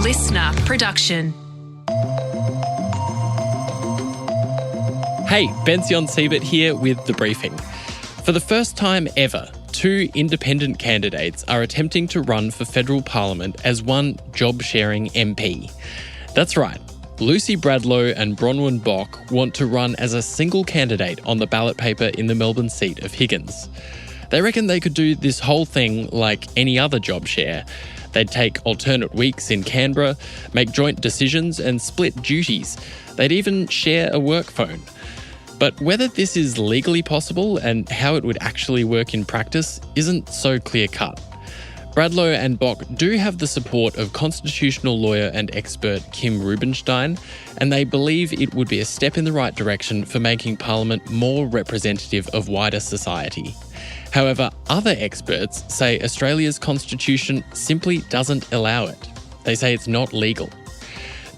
listener production. Hey, Bension Siebert here with The Briefing. For the first time ever, 2 independent candidates are attempting to run for federal parliament as one job-sharing MP. That's right, Lucy Bradlow and Bronwen Bock want to run as a single candidate on the ballot paper in the Melbourne seat of Higgins. They reckon they could do this whole thing like any other job share. They'd take alternate weeks in Canberra, make joint decisions and split duties. They'd even share a work phone. But whether this is legally possible and how it would actually work in practice isn't so clear-cut. Bradlow and Bock do have the support of constitutional lawyer and expert Kim Rubenstein, and they believe it would be a step in the right direction for making Parliament more representative of wider society. However, other experts say Australia's constitution simply doesn't allow it. They say it's not legal.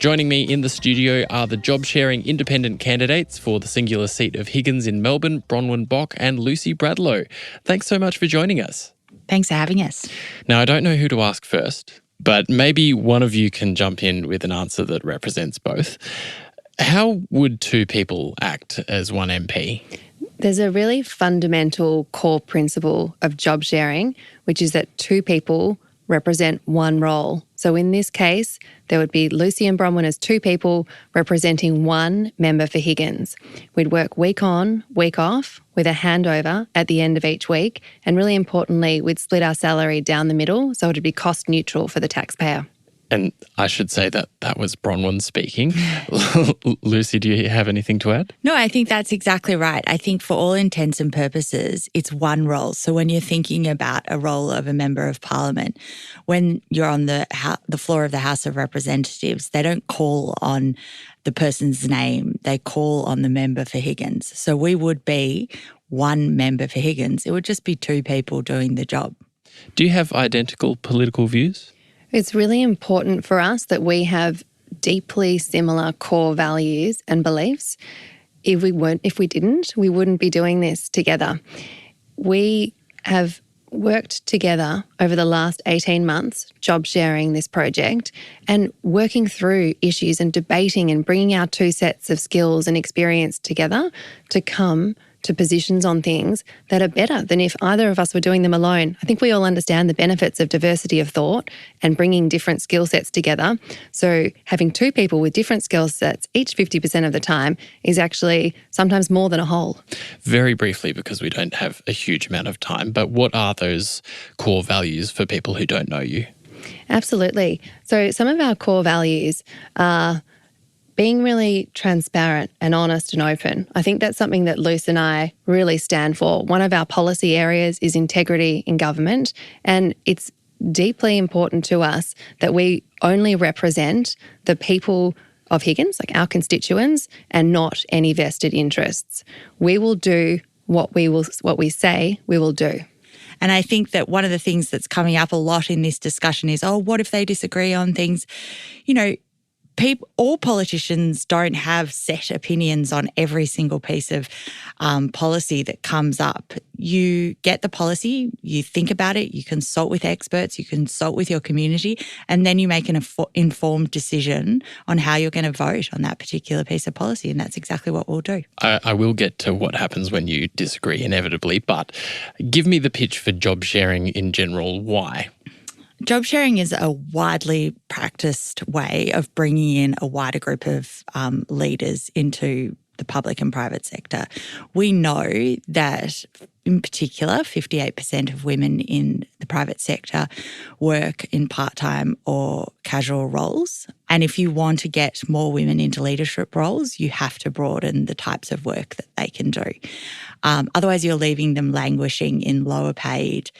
Joining me in the studio are the job-sharing independent candidates for the singular seat of Higgins in Melbourne, Bronwen Bock and Lucy Bradlow. Thanks so much for joining us. Thanks for having us. Now, I don't know who to ask first, but maybe one of you can jump in with an answer that represents both. How would 2 people act as one MP? There's a really fundamental core principle of job sharing, which is that 2 people represent one role. So in this case, there would be Lucy and Bronwen as 2 people representing one member for Higgins. We'd work week on, week off with a handover at the end of each week. And really importantly, we'd split our salary down the middle so it'd be cost neutral for the taxpayer. And I should say that was Bronwen speaking. Lucy, do you have anything to add? No, I think that's exactly right. I think for all intents and purposes, it's one role. So when you're thinking about a role of a member of parliament, when you're on the floor of the House of Representatives, they don't call on the person's name. They call on the member for Higgins. So we would be one member for Higgins. It would just be 2 people doing the job. Do you have identical political views? It's really important for us that we have deeply similar core values and beliefs. If we didn't, we wouldn't be doing this together. We have worked together over the last 18 months, job sharing this project and working through issues and debating and bringing our 2 sets of skills and experience together to come to positions on things that are better than if either of us were doing them alone. I think we all understand the benefits of diversity of thought and bringing different skill sets together. So having 2 people with different skill sets, each 50% of the time, is actually sometimes more than a whole. Very briefly, because we don't have a huge amount of time, but what are those core values for people who don't know you? Absolutely. So some of our core values are being really transparent and honest and open. I think that's something that Luce and I really stand for. One of our policy areas is integrity in government, and it's deeply important to us that we only represent the people of Higgins, like our constituents, and not any vested interests. We will do what we say we will do. And I think that one of the things that's coming up a lot in this discussion is, what if they disagree on things? All politicians don't have set opinions on every single piece of policy that comes up. You get the policy, you think about it, you consult with experts, you consult with your community, and then you make an informed decision on how you're going to vote on that particular piece of policy. And that's exactly what we'll do. I will get to what happens when you disagree inevitably, but give me the pitch for job sharing in general. Why? Job sharing is a widely practiced way of bringing in a wider group of leaders into the public and private sector. We know that, in particular, 58% of women in the private sector work in part-time or casual roles. And if you want to get more women into leadership roles, you have to broaden the types of work that they can do. Otherwise, you're leaving them languishing in lower paid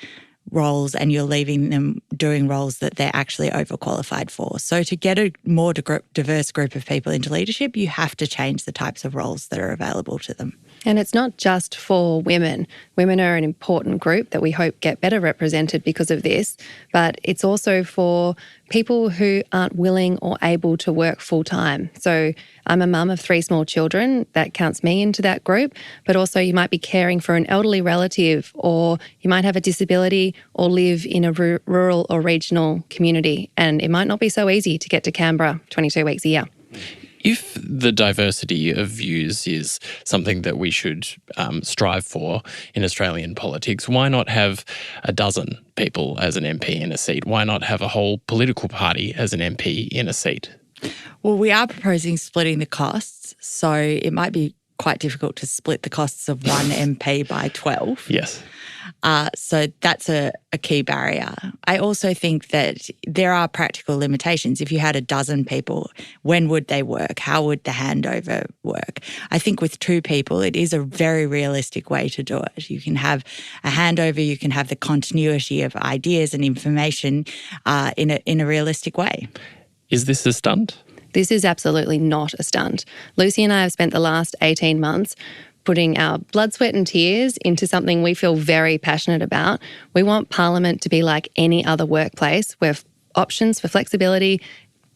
roles and you're leaving them doing roles that they're actually overqualified for. So to get a more diverse group of people into leadership, you have to change the types of roles that are available to them. And it's not just for women. Women are an important group that we hope get better represented because of this, but it's also for people who aren't willing or able to work full-time. So I'm a mum of 3 small children. That counts me into that group. But also you might be caring for an elderly relative, or you might have a disability or live in a rural or regional community. And it might not be so easy to get to Canberra 22 weeks a year. If the diversity of views is something that we should strive for in Australian politics, why not have a dozen people as an MP in a seat? Why not have a whole political party as an MP in a seat? Well, we are proposing splitting the costs, so it might be quite difficult to split the costs of one MP by 12. Yes. So that's a key barrier. I also think that there are practical limitations. If you had a dozen people, when would they work? How would the handover work? I think with 2 people, it is a very realistic way to do it. You can have a handover, you can have the continuity of ideas and information in a realistic way. Is this a stunt? This is absolutely not a stunt. Lucy and I have spent the last 18 months putting our blood, sweat and tears into something we feel very passionate about. We want Parliament to be like any other workplace where options for flexibility,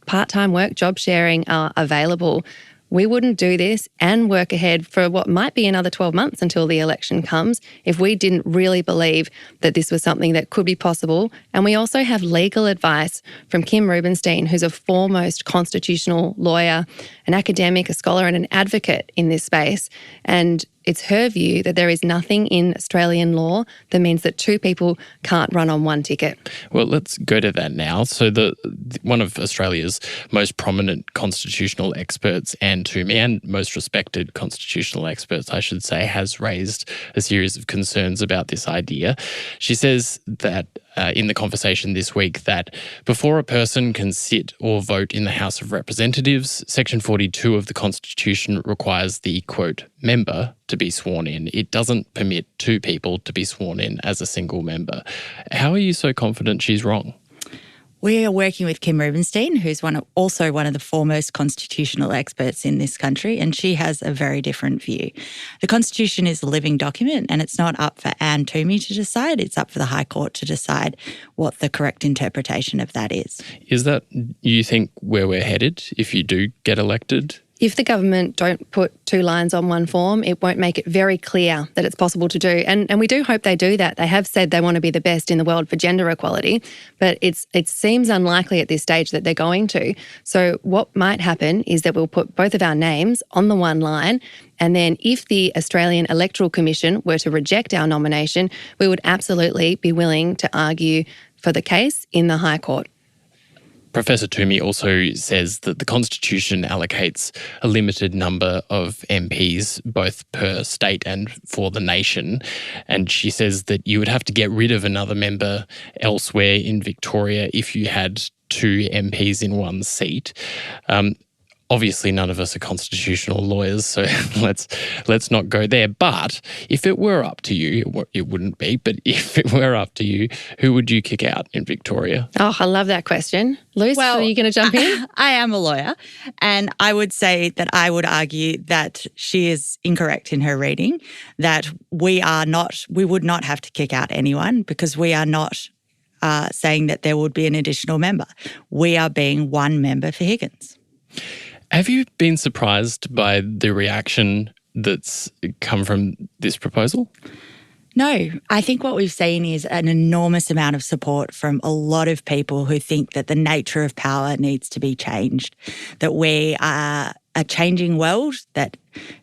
part-time work, job sharing are available. We wouldn't do this and work ahead for what might be another 12 months until the election comes if we didn't really believe that this was something that could be possible. And we also have legal advice from Kim Rubenstein, who's a foremost constitutional lawyer, an academic, a scholar and an advocate in this space. And it's her view that there is nothing in Australian law that means that 2 people can't run on one ticket. Well, let's go to that now. So one of Australia's most prominent constitutional experts, Anne Toomey, and most respected constitutional experts, I should say, has raised a series of concerns about this idea. She says that in the conversation this week that before a person can sit or vote in the House of Representatives, Section 42 of the Constitution requires the, quote, member to be sworn in. It doesn't permit 2 people to be sworn in as a single member. How are you so confident she's wrong? We are working with Kim Rubenstein, who's also one of the foremost constitutional experts in this country, and she has a very different view. The Constitution is a living document, and it's not up for Anne Toomey to decide. It's up for the High Court to decide what the correct interpretation of that is. Is that, you think, where we're headed if you do get elected? If the government don't put 2 lines on one form, it won't make it very clear that it's possible to do. And we do hope they do that. They have said they want to be the best in the world for gender equality, but it seems unlikely at this stage that they're going to. So what might happen is that we'll put both of our names on the one line, and then if the Australian Electoral Commission were to reject our nomination, we would absolutely be willing to argue for the case in the High Court. Professor Toomey also says that the Constitution allocates a limited number of MPs, both per state and for the nation. And she says that you would have to get rid of another member elsewhere in Victoria if you had 2 MPs in one seat. Obviously, none of us are constitutional lawyers, so let's not go there. But if it were up to you, it wouldn't be, but if it were up to you, who would you kick out in Victoria? Oh, I love that question. Luce, are you going to jump in? I am a lawyer, and I would say that I would argue that she is incorrect in her reading, that we would not have to kick out anyone because we are not saying that there would be an additional member. We are being one member for Higgins. Have you been surprised by the reaction that's come from this proposal? No, I think what we've seen is an enormous amount of support from a lot of people who think that the nature of power needs to be changed, that we are a changing world, that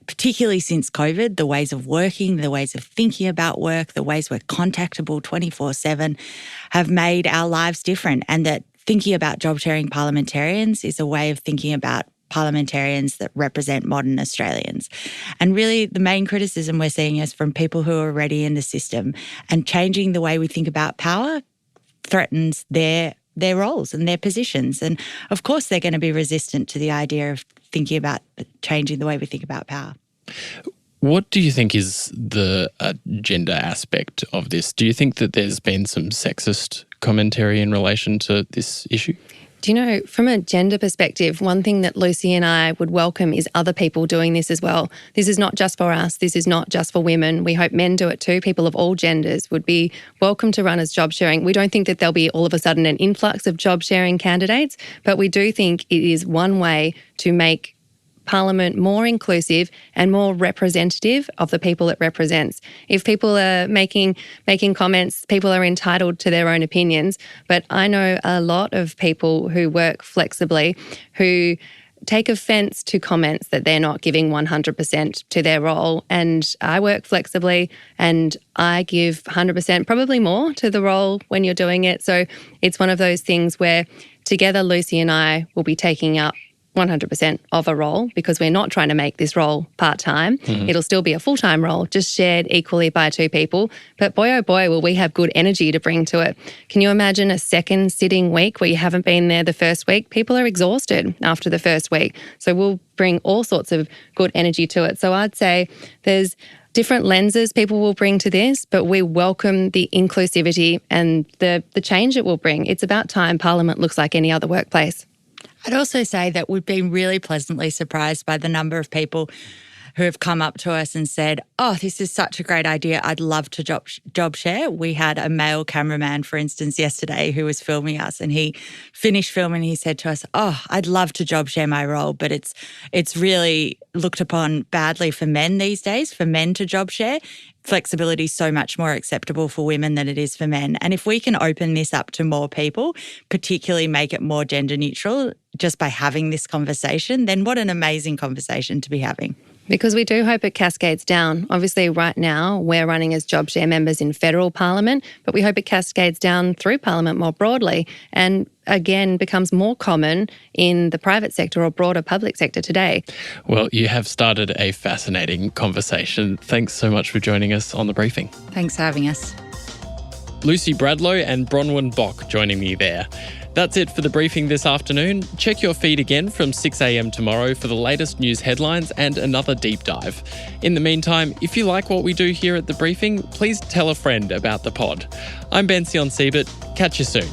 particularly since COVID, the ways of working, the ways of thinking about work, the ways we're contactable 24/7 have made our lives different, and that thinking about job sharing parliamentarians is a way of thinking about parliamentarians that represent modern Australians. And really the main criticism we're seeing is from people who are already in the system, and changing the way we think about power threatens their roles and their positions. And of course they're going to be resistant to the idea of thinking about changing the way we think about power. What do you think is the gender aspect of this? Do you think that there's been some sexist commentary in relation to this issue? Do you know, from a gender perspective, one thing that Lucy and I would welcome is other people doing this as well. This is not just for us. This is not just for women. We hope men do it too. People of all genders would be welcome to run as job sharing. We don't think that there'll be all of a sudden an influx of job sharing candidates, but we do think it is one way to make Parliament more inclusive and more representative of the people it represents. If people are making comments, people are entitled to their own opinions. But I know a lot of people who work flexibly who take offence to comments that they're not giving 100% to their role. And I work flexibly and I give 100%, probably more, to the role when you're doing it. So it's one of those things where together Lucy and I will be taking up 100% of a role because we're not trying to make this role part-time. It'll still be a full-time role, just shared equally by two people. But boy, oh boy, will we have good energy to bring to it. Can you imagine a second sitting week where you haven't been there the first week? People are exhausted after the first week. So we'll bring all sorts of good energy to it. So I'd say there's different lenses people will bring to this, but we welcome the inclusivity and the change it will bring. It's about time Parliament looks like any other workplace. I'd also say that we've been really pleasantly surprised by the number of people who have come up to us and said, oh, this is such a great idea. I'd love to job share. We had a male cameraman, for instance, yesterday who was filming us, and he finished filming and he said to us, oh, I'd love to job share my role, but it's really looked upon badly for men these days, for men to job share. Flexibility is so much more acceptable for women than it is for men. And if we can open this up to more people, particularly make it more gender neutral just by having this conversation, then what an amazing conversation to be having. Because we do hope it cascades down. Obviously, right now, we're running as job share members in federal Parliament, but we hope it cascades down through Parliament more broadly and, again, becomes more common in the private sector or broader public sector today. Well, you have started a fascinating conversation. Thanks so much for joining us on The Briefing. Thanks for having us. Lucy Bradlow and Bronwen Bock joining me there. That's it for The Briefing this afternoon. Check your feed again from 6 a.m. tomorrow for the latest news headlines and another deep dive. In the meantime, if you like what we do here at The Briefing, please tell a friend about the pod. I'm Bension Siebert. Catch you soon.